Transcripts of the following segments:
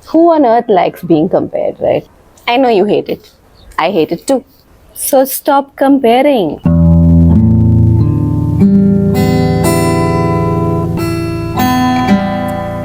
Who on earth likes being compared, right? I know you hate it. I hate it too. So stop comparing.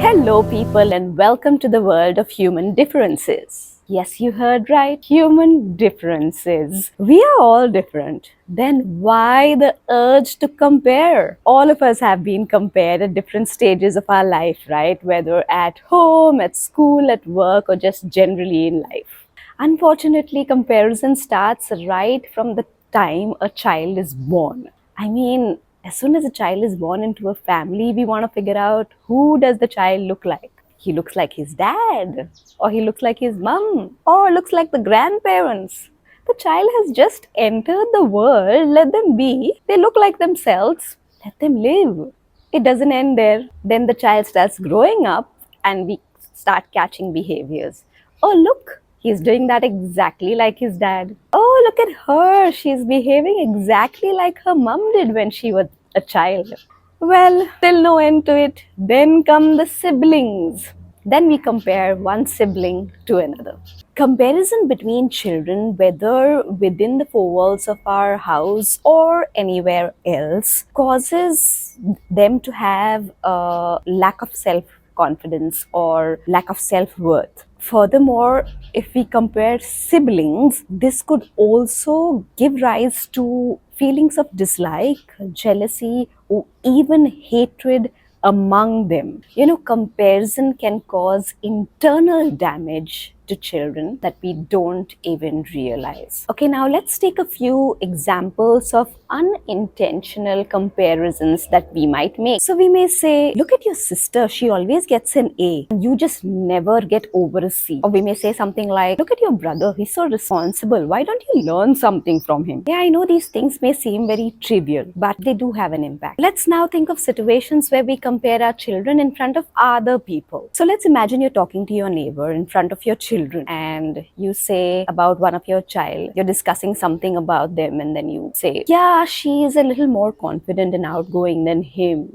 Hello, people, and welcome to the world of human differences. Yes, you heard right. Human differences. We are all different. Then why the urge to compare? All of us have been compared at different stages of our life, right? Whether at home, at school, at work, or just generally in life. Unfortunately, comparison starts right from the time a child is born. I mean, as soon as a child is born into a family, we want to figure out who does the child look like. He looks like his dad, or he looks like his mom, or looks like the grandparents. The child has just entered the world, let them be. They look like themselves, let them live. It doesn't end there. Then the child starts growing up and we start catching behaviors. Oh, look, he's doing that exactly like his dad. Oh, look at her. She's behaving exactly like her mom did when she was a child. Well, still no end to it. Then come the siblings. Then we compare one sibling to another. Comparison between children, whether within the four walls of our house or anywhere else, causes them to have a lack of self confidence or lack of self worth. Furthermore, if we compare siblings, this could also give rise to feelings of dislike, jealousy, or even hatred among them. Comparison can cause internal damage to children that we don't even realize. Okay, now let's take a few examples of unintentional comparisons that we might make. So we may say, look at your sister, she always gets an A, and you just never get over a C. Or we may say something like, look at your brother, he's so responsible, why don't you learn something from him? Yeah, I know these things may seem very trivial, but they do have an impact. Let's now think of situations where we compare our children in front of other people. So let's imagine you're talking to your neighbor in front of your children and you say about one of your child, you're discussing something about them, and then you say, yeah, she's a little more confident and outgoing than him.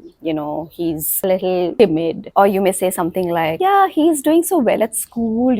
He's a little timid. Or you may say something like, yeah, he's doing so well at school,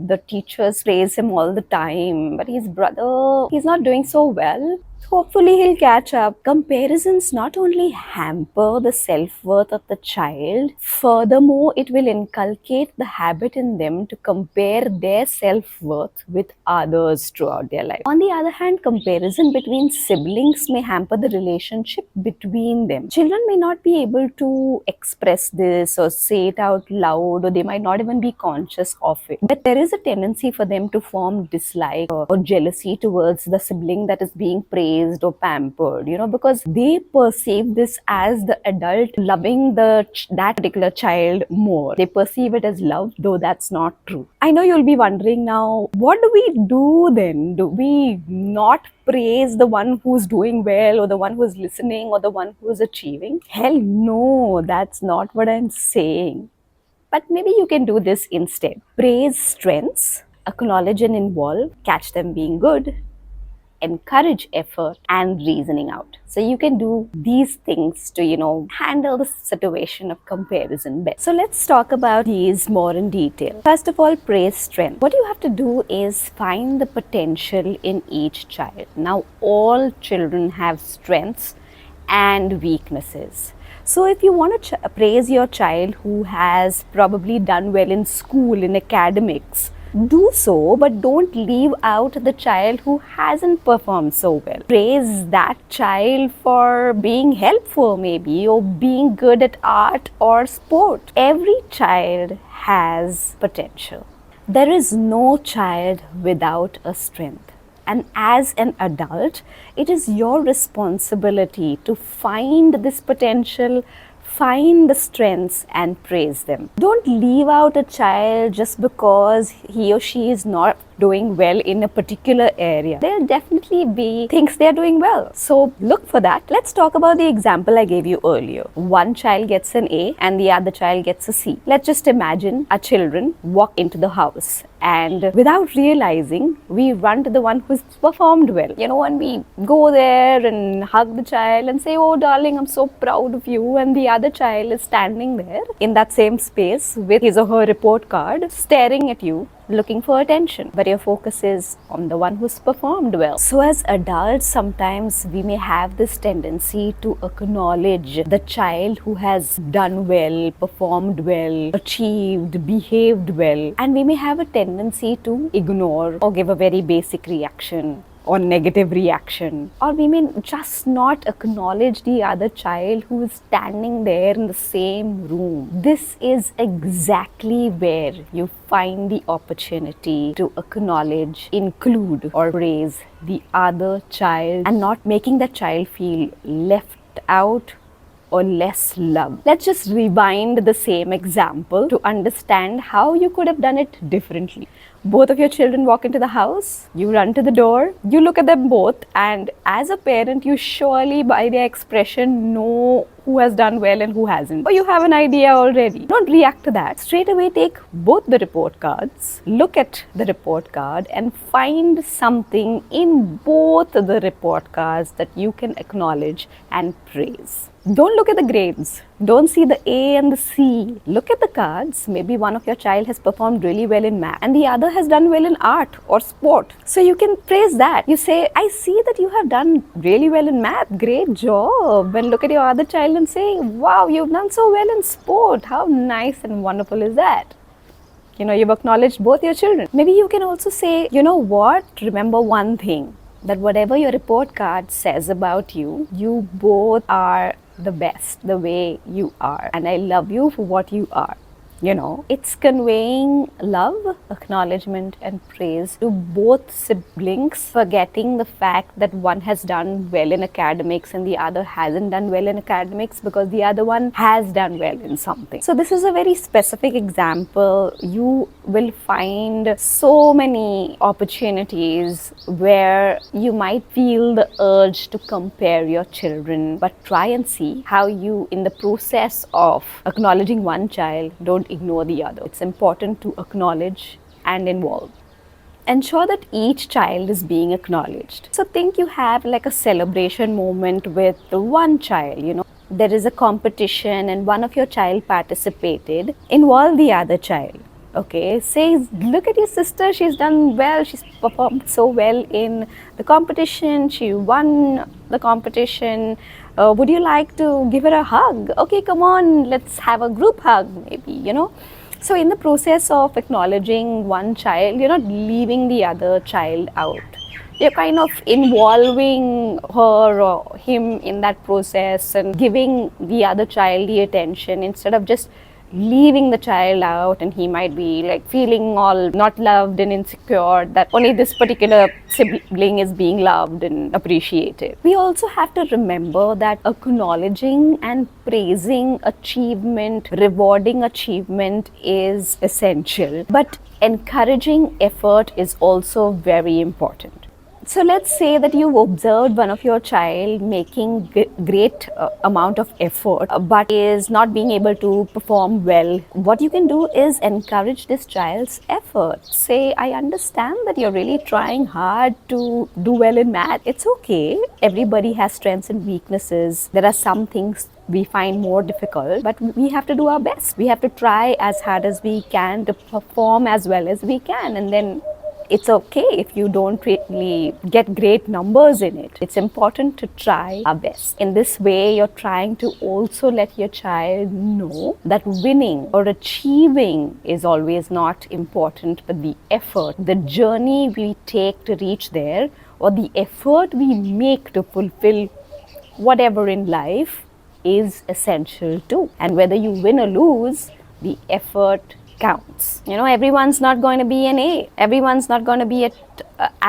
the teachers praise him all the time, but his brother, he's not doing so well. Hopefully, he'll catch up. Comparisons not only hamper the self-worth of the child, furthermore, it will inculcate the habit in them to compare their self-worth with others throughout their life. On the other hand, comparison between siblings may hamper the relationship between them. Children may not be able to express this or say it out loud, or they might not even be conscious of it. But there is a tendency for them to form dislike or jealousy towards the sibling that is being praised or pampered, because they perceive this as the adult loving that particular child more. They perceive it as love, though that's not true. I know you'll be wondering now, what do we do then? Do we not praise the one who's doing well, or the one who's listening, or the one who's achieving? Hell no, that's not what I'm saying. But maybe you can do this instead. Praise strengths, acknowledge and involve, catch them being good, encourage effort and reasoning out. So you can do these things to, handle the situation of comparison best. So let's talk about these more in detail. First of all, praise strength. What you have to do is find the potential in each child. Now, all children have strengths and weaknesses. So if you want to praise your child who has probably done well in school, in academics, do so, but don't leave out the child who hasn't performed so well. Praise that child for being helpful maybe, or being good at art or sport. Every child has potential. There is no child without a strength. And as an adult, it is your responsibility to find this potential, find the strengths and praise them. Don't leave out a child just because he or she is not doing well in a particular area, there'll definitely be things they're doing well. So look for that. Let's talk about the example I gave you earlier. One child gets an A and the other child gets a C. Let's just imagine our children walk into the house, and without realizing, we run to the one who's performed well. And we go there and hug the child and say, "Oh darling, I'm so proud of you." And the other child is standing there in that same space with his or her report card, staring at you, looking for attention, but your focus is on the one who's performed well. So as adults, sometimes we may have this tendency to acknowledge the child who has done well, performed well, achieved, behaved well, and we may have a tendency to ignore or give a very basic reaction or negative reaction, or we may just not acknowledge the other child who is standing there in the same room. This is exactly where you find the opportunity to acknowledge, include, or praise the other child and not making that child feel left out or less loved. Let's just rewind the same example to understand how you could have done it differently. Both of your children walk into the house, you run to the door, you look at them both, and as a parent, you surely by their expression know who has done well and who hasn't. Or you have an idea already. Don't react to that. Straight away take both the report cards, look at the report card and find something in both the report cards that you can acknowledge and praise. Don't look at the grades. Don't see the A and the C. Look at the cards. Maybe one of your child has performed really well in math and the other has done well in art or sport. So you can praise that. You say, "I see that you have done really well in math. Great job." And look at your other child and say, "Wow, you've done so well in sport. How nice and wonderful is that?" You've acknowledged both your children. Maybe you can also say, "You know what? Remember one thing, that whatever your report card says about you, you both are the best the way you are, and I love you for what you are." It's conveying love, acknowledgement and praise to both siblings, forgetting the fact that one has done well in academics and the other hasn't done well in academics because the other one has done well in something. So this is a very specific example. You will find so many opportunities where you might feel the urge to compare your children, but try and see how you, in the process of acknowledging one child, don't ignore the other. It's important to acknowledge and involve. Ensure that each child is being acknowledged. So think you have like a celebration moment with one child, there is a competition and one of your child participated. Involve the other child. Okay, say, "Look at your sister, she's done well, she's performed so well in the competition, she won the competition. Would you like to give her a hug? Okay, come on, let's have a group hug," maybe, So in the process of acknowledging one child, you're not leaving the other child out. You're kind of involving her or him in that process and giving the other child the attention instead of just leaving the child out, and he might be like feeling all not loved and insecure that only this particular sibling is being loved and appreciated. We also have to remember that acknowledging and praising achievement, rewarding achievement is essential, but encouraging effort is also very important. So let's say that you've observed one of your child making great amount of effort but is not being able to perform well. What you can do is encourage this child's effort. Say, "I understand that you're really trying hard to do well in math. It's okay. Everybody has strengths and weaknesses. There are some things we find more difficult, but we have to do our best. We have to try as hard as we can to perform as well as we can, and then it's okay if you don't really get great numbers in it. It's important to try our best." In this way, you're trying to also let your child know that winning or achieving is always not important, but the effort, the journey we take to reach there, or the effort we make to fulfill whatever in life is essential too. And whether you win or lose, the effort counts. Everyone's not going to be an A. Everyone's not going to be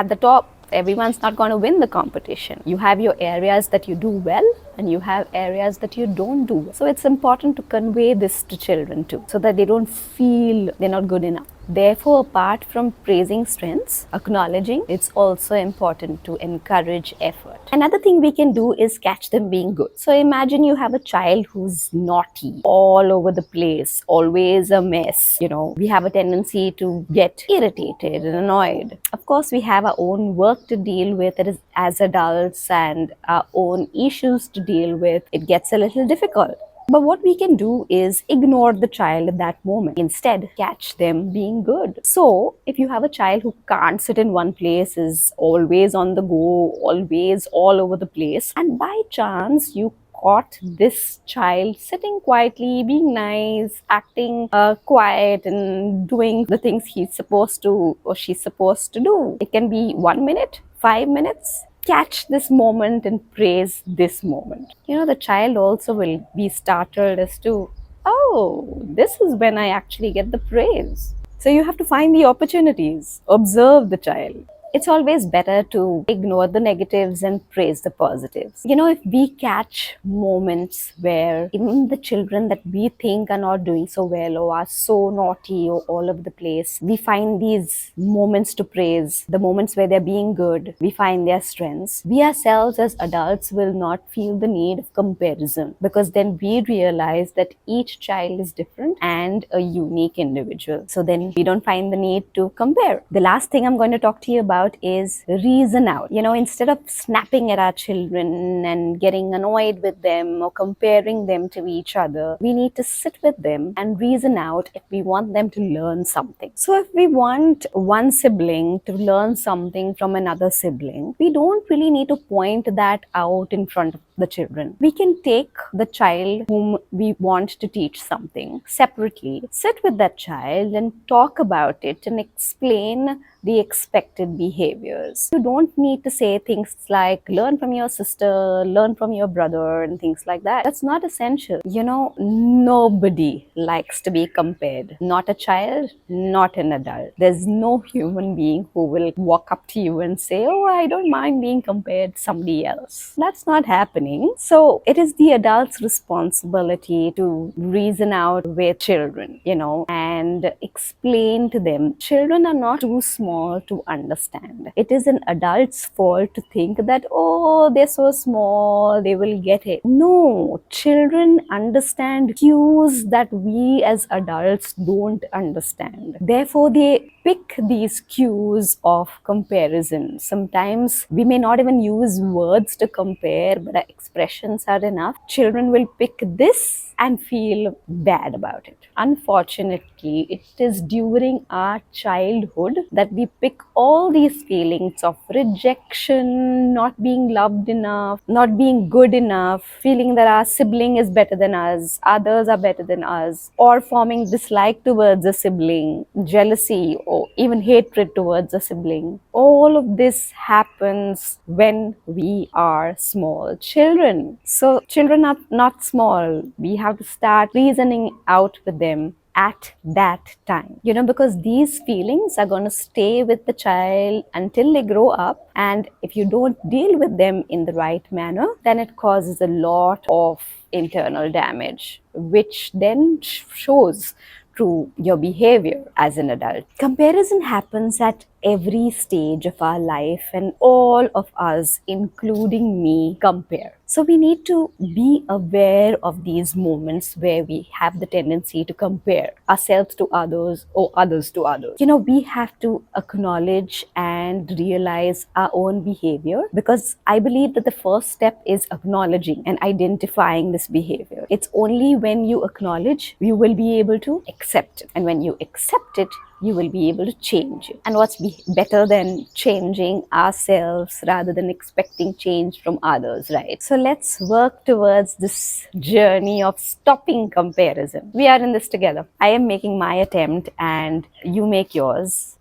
at the top. Everyone's not going to win the competition. You have your areas that you do well and you have areas that you don't do well. So it's important to convey this to children too, so that they don't feel they're not good enough. Therefore, apart from praising strengths, acknowledging, it's also important to encourage effort. Another thing we can do is catch them being good. So imagine you have a child who's naughty, all over the place, always a mess. We have a tendency to get irritated and annoyed. Of course, we have our own work to deal with as adults and our own issues to deal with. It gets a little difficult. But what we can do is ignore the child at that moment. Instead, catch them being good. So, if you have a child who can't sit in one place, is always on the go, always all over the place, and by chance you caught this child sitting quietly, being nice, acting quiet, and doing the things he's supposed to or she's supposed to do. It can be 1 minute, 5 minutes. Catch this moment and praise this moment. The child also will be startled as to, oh, this is when I actually get the praise. So you have to find the opportunities, observe the child. It's always better to ignore the negatives and praise the positives. If we catch moments where even the children that we think are not doing so well or are so naughty or all over the place, we find these moments to praise, the moments where they're being good, we find their strengths. We ourselves as adults will not feel the need of comparison, because then we realize that each child is different and a unique individual. So then we don't find the need to compare. The last thing I'm going to talk to you about is reason out. Instead of snapping at our children and getting annoyed with them or comparing them to each other, we need to sit with them and reason out if we want them to learn something. So if we want one sibling to learn something from another sibling, we don't really need to point that out in front of the children. We can take the child whom we want to teach something separately, sit with that child and talk about it and explain the expected behaviors. You don't need to say things like learn from your sister, learn from your brother, and things like that. That's not essential. Nobody likes to be compared. Not a child, not an adult. There's no human being who will walk up to you and say, oh, I don't mind being compared to somebody else. That's not happening. So it is the adult's responsibility to reason out with children, and explain to them. Children are not too small to understand. It is an adult's fault to think that, oh, they're so small, they will get it. No, children understand cues that we as adults don't understand. Therefore, they pick these cues of comparison. Sometimes we may not even use words to compare, but our expressions are enough. Children will pick this and feel bad about it. Unfortunately, it is during our childhood that we pick all these feelings of rejection, not being loved enough, not being good enough, feeling that our sibling is better than us, others are better than us, or forming dislike towards a sibling, jealousy, or even hatred towards a sibling. All of this happens when we are small children. So children are not small. We have to start reasoning out with them at that time, because these feelings are going to stay with the child until they grow up. And if you don't deal with them in the right manner, then it causes a lot of internal damage, which then shows through your behavior as an adult. Comparison happens at every stage of our life, and all of us, including me, compare. So we need to be aware of these moments where we have the tendency to compare ourselves to others or others to others. We have to acknowledge and realize our own behavior, because I believe that the first step is acknowledging and identifying this behavior. It's only when you acknowledge you will be able to accept it, and when you accept it, you will be able to change it. And what's better than changing ourselves rather than expecting change from others, right? So let's work towards this journey of stopping comparison. We are in this together. I am making my attempt and you make yours.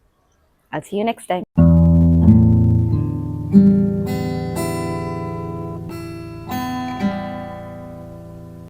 I'll see you next time.